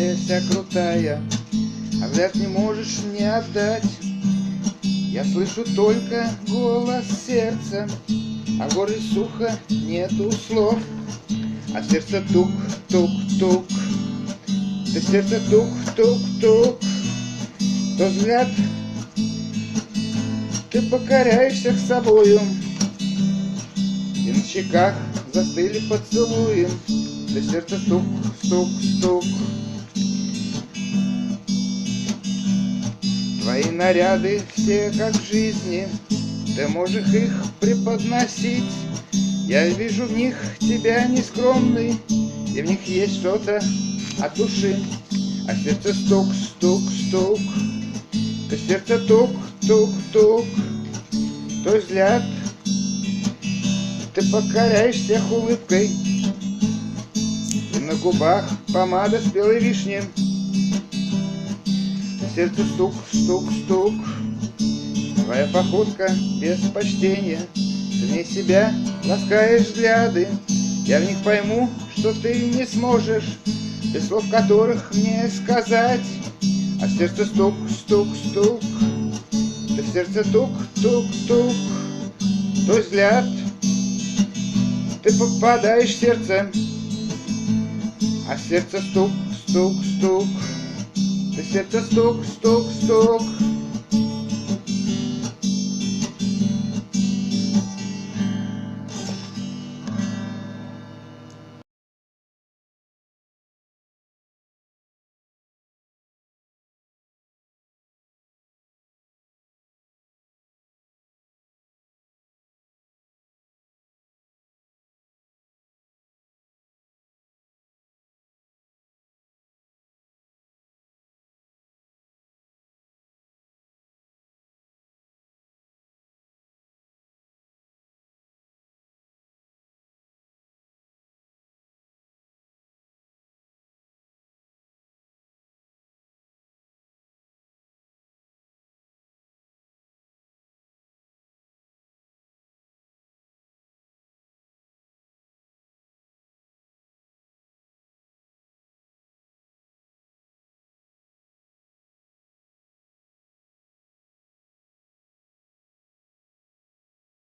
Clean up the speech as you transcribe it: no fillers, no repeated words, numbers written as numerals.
Белая вся крутая, а взгляд не можешь мне отдать. Я слышу только голос сердца, а в горле сухо, нету слов. А в сердце тук-тук-тук, да в сердце тук-тук-тук. То взгляд ты покоряешься с собою, и на щеках застыли поцелуи, да в сердце стук-стук-стук. Твои наряды все как в жизни, ты можешь их преподносить. Я вижу в них тебя нескромный, и в них есть что-то от души. А сердце стук-стук-стук, то сердце тук-тук-тук. Твой взгляд ты покоряешь всех улыбкой, и на губах помада спелой вишни. Сердце стук-стук-стук, твоя походка без почтения. Ты в ней себя ласкаешь взгляды, я в них пойму, что ты не сможешь без слов которых мне сказать. А в сердце стук-стук-стук, да в сердце тук-тук-тук. Твой взгляд ты попадаешь в сердце, а в сердце стук-стук-стук. Да сердце стук-стук-стук.